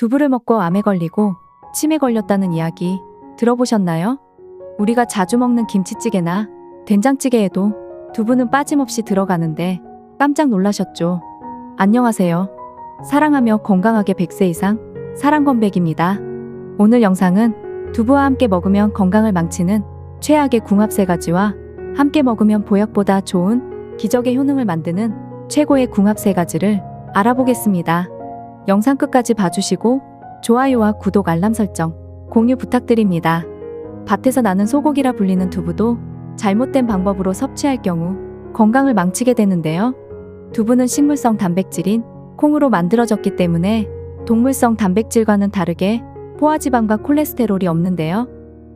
두부를 먹고 암에 걸리고 치매 걸렸다는 이야기 들어보셨나요? 우리가 자주 먹는 김치찌개나 된장찌개에도 두부는 빠짐없이 들어가는데 깜짝 놀라셨죠? 안녕하세요. 사랑하며 건강하게 100세 이상 사랑건백입니다. 오늘 영상은 두부와 함께 먹으면 건강을 망치는 최악의 궁합 3가지와 함께 먹으면 보약보다 좋은 기적의 효능을 만드는 최고의 궁합 3가지를 알아보겠습니다. 영상 끝까지 봐주시고 좋아요와 구독 알람 설정, 공유 부탁드립니다. 밭에서 나는 소고기라 불리는 두부도 잘못된 방법으로 섭취할 경우 건강을 망치게 되는데요. 두부는 식물성 단백질인 콩으로 만들어졌기 때문에 동물성 단백질과는 다르게 포화지방과 콜레스테롤이 없는데요.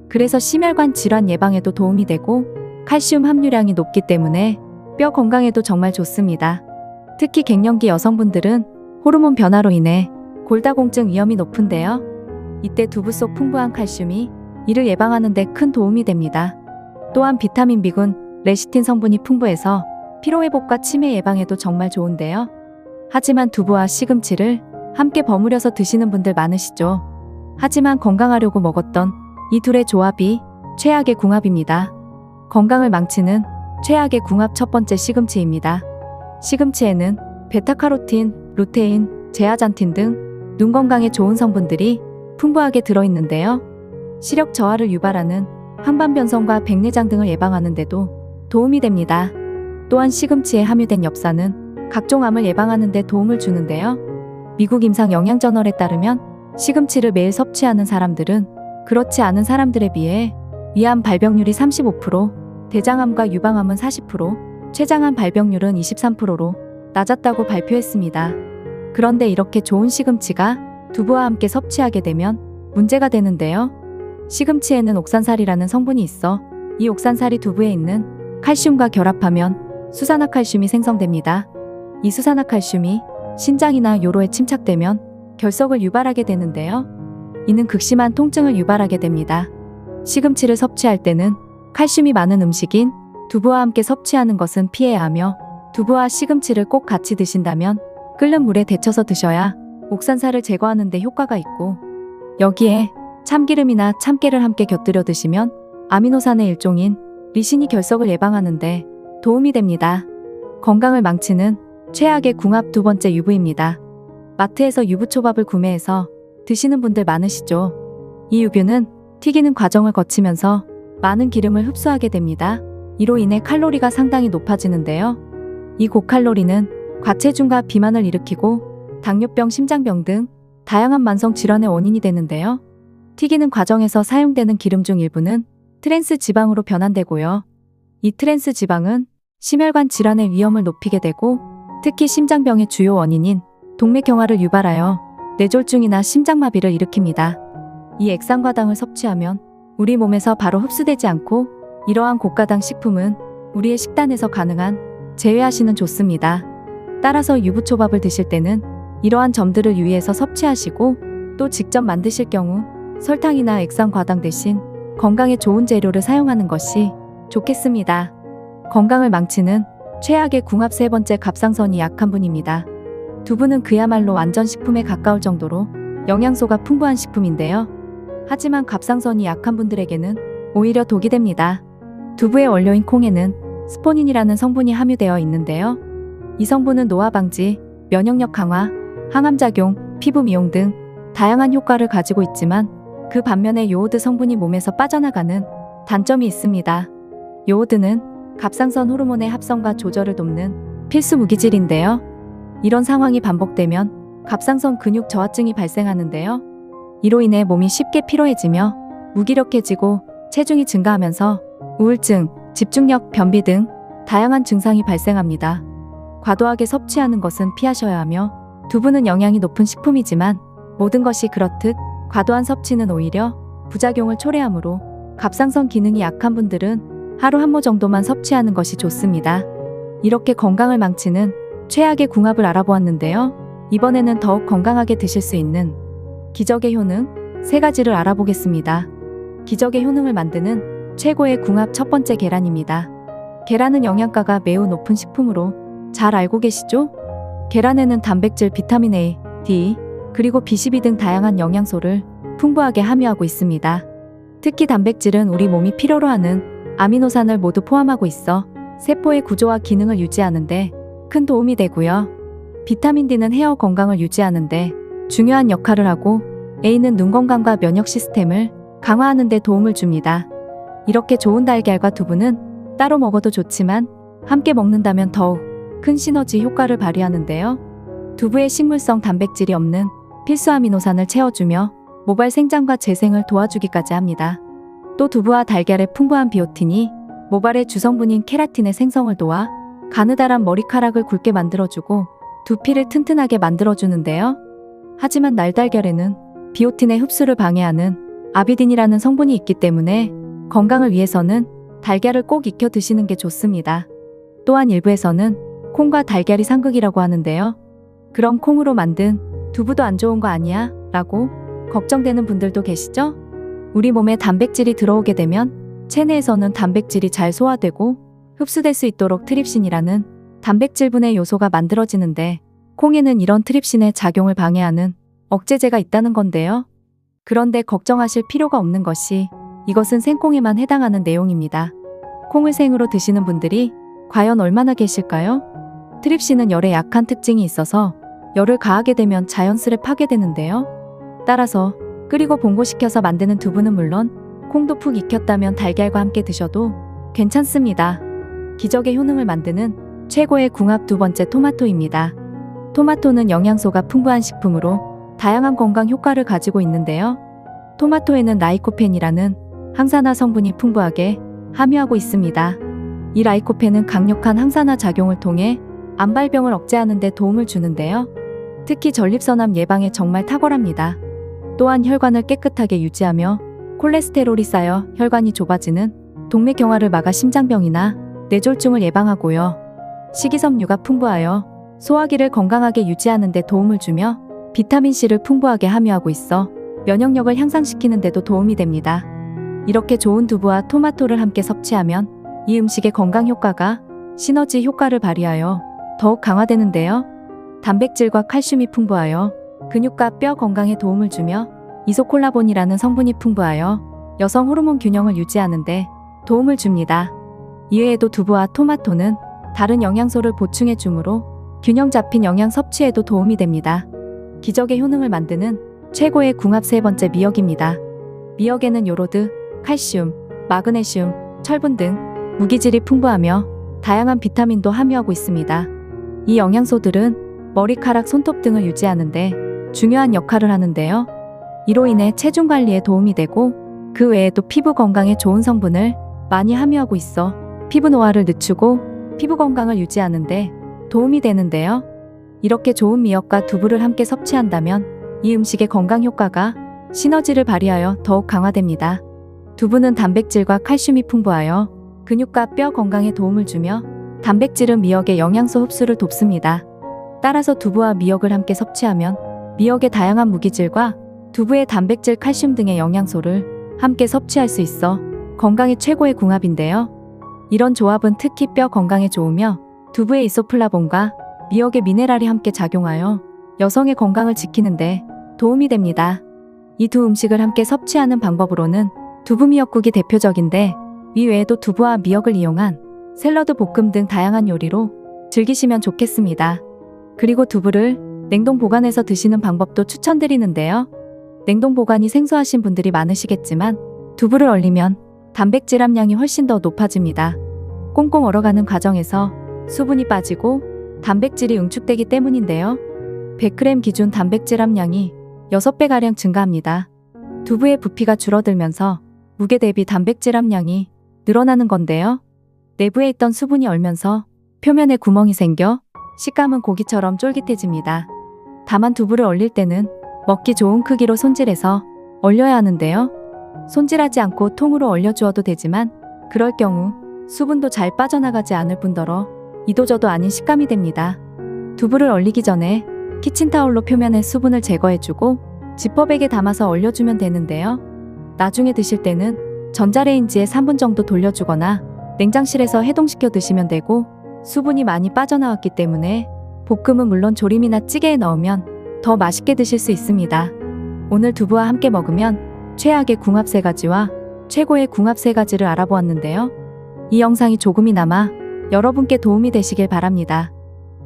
그래서 심혈관 질환 예방에도 도움이 되고 칼슘 함유량이 높기 때문에 뼈 건강에도 정말 좋습니다. 특히 갱년기 여성분들은 호르몬 변화로 인해 골다공증 위험이 높은데요. 이때 두부 속 풍부한 칼슘이 이를 예방하는 데 큰 도움이 됩니다. 또한 비타민 B군, 레시틴 성분이 풍부해서 피로회복과 치매 예방에도 정말 좋은데요. 하지만 두부와 시금치를 함께 버무려서 드시는 분들 많으시죠. 하지만 건강하려고 먹었던 이 둘의 조합이 최악의 궁합입니다. 건강을 망치는 최악의 궁합 첫 번째 시금치입니다. 시금치에는 베타카로틴, 루테인, 제아잔틴 등 눈 건강에 좋은 성분들이 풍부하게 들어있는데요. 시력 저하를 유발하는 항반변성과 백내장 등을 예방하는 데도 도움이 됩니다. 또한 시금치에 함유된 엽산은 각종 암을 예방하는 데 도움을 주는데요. 미국 임상 영양저널에 따르면 시금치를 매일 섭취하는 사람들은 그렇지 않은 사람들에 비해 위암 발병률이 35%, 대장암과 유방암은 40%, 췌장암 발병률은 23%로 낮았다고 발표했습니다. 그런데 이렇게 좋은 시금치가 두부와 함께 섭취하게 되면 문제가 되는데요. 시금치에는 옥산살이라는 성분이 있어 이 옥산살이 두부에 있는 칼슘과 결합하면 수산화칼슘이 생성됩니다. 이 수산화칼슘이 신장이나 요로에 침착되면 결석을 유발하게 되는데요. 이는 극심한 통증을 유발하게 됩니다. 시금치를 섭취할 때는 칼슘이 많은 음식인 두부와 함께 섭취하는 것은 피해야 하며 두부와 시금치를 꼭 같이 드신다면 끓는 물에 데쳐서 드셔야 옥산살을 제거하는 데 효과가 있고 여기에 참기름이나 참깨를 함께 곁들여 드시면 아미노산의 일종인 리신이 결석을 예방하는 데 도움이 됩니다. 건강을 망치는 최악의 궁합 두 번째 유부입니다. 마트에서 유부초밥을 구매해서 드시는 분들 많으시죠? 이 유부는 튀기는 과정을 거치면서 많은 기름을 흡수하게 됩니다. 이로 인해 칼로리가 상당히 높아지는데요. 이 고칼로리는 과체중과 비만을 일으키고 당뇨병, 심장병 등 다양한 만성 질환의 원인이 되는데요. 튀기는 과정에서 사용되는 기름 중 일부는 트랜스 지방으로 변환되고요. 이 트랜스 지방은 심혈관 질환의 위험을 높이게 되고 특히 심장병의 주요 원인인 동맥경화를 유발하여 뇌졸중이나 심장마비를 일으킵니다. 이 액상과당을 섭취하면 우리 몸에서 바로 흡수되지 않고 이러한 고가당 식품은 우리의 식단에서 가능한 제외하시는 좋습니다. 따라서 유부초밥을 드실 때는 이러한 점들을 유의해서 섭취하시고 또 직접 만드실 경우 설탕이나 액상과당 대신 건강에 좋은 재료를 사용하는 것이 좋겠습니다. 건강을 망치는 최악의 궁합 세 번째 갑상선이 약한 분입니다. 두부는 그야말로 완전 식품에 가까울 정도로 영양소가 풍부한 식품인데요. 하지만 갑상선이 약한 분들에게는 오히려 독이 됩니다. 두부의 원료인 콩에는 스포닌이라는 성분이 함유되어 있는데요. 이 성분은 노화 방지, 면역력 강화, 항암작용, 피부 미용 등 다양한 효과를 가지고 있지만 그 반면에 요오드 성분이 몸에서 빠져나가는 단점이 있습니다. 요오드는 갑상선 호르몬의 합성과 조절을 돕는 필수 무기질인데요. 이런 상황이 반복되면 갑상선 근육 저하증이 발생하는데요. 이로 인해 몸이 쉽게 피로해지며 무기력해지고 체중이 증가하면서 우울증, 집중력, 변비 등 다양한 증상이 발생합니다. 과도하게 섭취하는 것은 피하셔야 하며 두부는 영양이 높은 식품이지만 모든 것이 그렇듯 과도한 섭취는 오히려 부작용을 초래하므로 갑상선 기능이 약한 분들은 하루 한 모 정도만 섭취하는 것이 좋습니다. 이렇게 건강을 망치는 최악의 궁합을 알아보았는데요. 이번에는 더욱 건강하게 드실 수 있는 기적의 효능 3가지를 알아보겠습니다. 기적의 효능을 만드는 최고의 궁합 첫 번째 계란입니다. 계란은 영양가가 매우 높은 식품으로 잘 알고 계시죠? 계란에는 단백질, 비타민 A, D, 그리고 B12 등 다양한 영양소를 풍부하게 함유하고 있습니다. 특히 단백질은 우리 몸이 필요로 하는 아미노산을 모두 포함하고 있어 세포의 구조와 기능을 유지하는데 큰 도움이 되고요. 비타민 D는 헤어 건강을 유지하는데 중요한 역할을 하고 A는 눈 건강과 면역 시스템을 강화하는 데 도움을 줍니다. 이렇게 좋은 달걀과 두부는 따로 먹어도 좋지만 함께 먹는다면 더욱 큰 시너지 효과를 발휘하는데요. 두부에 식물성 단백질이 없는 필수 아미노산을 채워주며 모발 생장과 재생을 도와주기까지 합니다. 또 두부와 달걀의 풍부한 비오틴이 모발의 주성분인 케라틴의 생성을 도와 가느다란 머리카락을 굵게 만들어주고 두피를 튼튼하게 만들어주는데요. 하지만 날달걀에는 비오틴의 흡수를 방해하는 아비딘이라는 성분이 있기 때문에 건강을 위해서는 달걀을 꼭 익혀 드시는 게 좋습니다. 또한 일부에서는 콩과 달걀이 상극이라고 하는데요. 그럼 콩으로 만든 두부도 안 좋은 거 아니야? 라고 걱정되는 분들도 계시죠? 우리 몸에 단백질이 들어오게 되면 체내에서는 단백질이 잘 소화되고 흡수될 수 있도록 트립신이라는 단백질 분해 요소가 만들어지는데 콩에는 이런 트립신의 작용을 방해하는 억제제가 있다는 건데요. 그런데 걱정하실 필요가 없는 것이 이것은 생콩에만 해당하는 내용입니다. 콩을 생으로 드시는 분들이 과연 얼마나 계실까요? 트립신은 열에 약한 특징이 있어서 열을 가하게 되면 자연스레 파괴되는데요. 따라서 끓이고 봉고시켜서 만드는 두부는 물론 콩도 푹 익혔다면 달걀과 함께 드셔도 괜찮습니다. 기적의 효능을 만드는 최고의 궁합 두 번째 토마토입니다. 토마토는 영양소가 풍부한 식품으로 다양한 건강 효과를 가지고 있는데요. 토마토에는 라이코펜이라는 항산화 성분이 풍부하게 함유하고 있습니다. 이 라이코펜은 강력한 항산화 작용을 통해 암발병을 억제하는 데 도움을 주는데요. 특히 전립선암 예방에 정말 탁월합니다. 또한 혈관을 깨끗하게 유지하며 콜레스테롤이 쌓여 혈관이 좁아지는 동맥경화를 막아 심장병이나 뇌졸중을 예방하고요. 식이섬유가 풍부하여 소화기를 건강하게 유지하는 데 도움을 주며 비타민C를 풍부하게 함유하고 있어 면역력을 향상시키는 데도 도움이 됩니다. 이렇게 좋은 두부와 토마토를 함께 섭취하면 이 음식의 건강 효과가 시너지 효과를 발휘하여 더욱 강화되는데요. 단백질과 칼슘이 풍부하여 근육과 뼈 건강에 도움을 주며 이소콜라본이라는 성분이 풍부하여 여성 호르몬 균형을 유지하는 데 도움을 줍니다. 이외에도 두부와 토마토는 다른 영양소를 보충해 주므로 균형 잡힌 영양 섭취에도 도움이 됩니다. 기적의 효능을 만드는 최고의 궁합 세 번째 미역입니다. 미역에는 요로드, 칼슘, 마그네슘, 철분 등 무기질이 풍부하며 다양한 비타민도 함유하고 있습니다. 이 영양소들은 머리카락, 손톱 등을 유지하는데 중요한 역할을 하는데요. 이로 인해 체중 관리에 도움이 되고 그 외에도 피부 건강에 좋은 성분을 많이 함유하고 있어 피부 노화를 늦추고 피부 건강을 유지하는데 도움이 되는데요. 이렇게 좋은 미역과 두부를 함께 섭취한다면 이 음식의 건강 효과가 시너지를 발휘하여 더욱 강화됩니다. 두부는 단백질과 칼슘이 풍부하여 근육과 뼈 건강에 도움을 주며 단백질은 미역의 영양소 흡수를 돕습니다. 따라서 두부와 미역을 함께 섭취하면 미역의 다양한 무기질과 두부의 단백질, 칼슘 등의 영양소를 함께 섭취할 수 있어 건강에 최고의 궁합인데요. 이런 조합은 특히 뼈 건강에 좋으며 두부의 이소플라본과 미역의 미네랄이 함께 작용하여 여성의 건강을 지키는데 도움이 됩니다. 이 두 음식을 함께 섭취하는 방법으로는 두부미역국이 대표적인데 이 외에도 두부와 미역을 이용한 샐러드, 볶음 등 다양한 요리로 즐기시면 좋겠습니다. 그리고 두부를 냉동 보관해서 드시는 방법도 추천드리는데요. 냉동 보관이 생소하신 분들이 많으시겠지만 두부를 얼리면 단백질 함량이 훨씬 더 높아집니다. 꽁꽁 얼어가는 과정에서 수분이 빠지고 단백질이 응축되기 때문인데요. 100g 기준 단백질 함량이 6배가량 증가합니다. 두부의 부피가 줄어들면서 무게 대비 단백질 함량이 늘어나는 건데요. 내부에 있던 수분이 얼면서 표면에 구멍이 생겨 식감은 고기처럼 쫄깃해집니다. 다만 두부를 얼릴 때는 먹기 좋은 크기로 손질해서 얼려야 하는데요. 손질하지 않고 통으로 얼려주어도 되지만 그럴 경우 수분도 잘 빠져나가지 않을 뿐더러 이도저도 아닌 식감이 됩니다. 두부를 얼리기 전에 키친타올로 표면의 수분을 제거해주고 지퍼백에 담아서 얼려주면 되는데요. 나중에 드실 때는 전자레인지에 3분 정도 돌려주거나 냉장실에서 해동시켜 드시면 되고 수분이 많이 빠져나왔기 때문에 볶음은 물론 조림이나 찌개에 넣으면 더 맛있게 드실 수 있습니다. 오늘 두부와 함께 먹으면 최악의 궁합 3가지와 최고의 궁합 3가지를 알아보았는데요. 이 영상이 조금이나마 여러분께 도움이 되시길 바랍니다.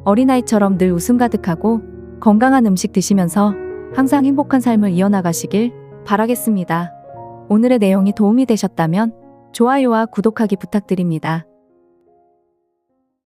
어린아이처럼 늘 웃음 가득하고 건강한 음식 드시면서 항상 행복한 삶을 이어나가시길 바라겠습니다. 오늘의 내용이 도움이 되셨다면 좋아요와 구독하기 부탁드립니다.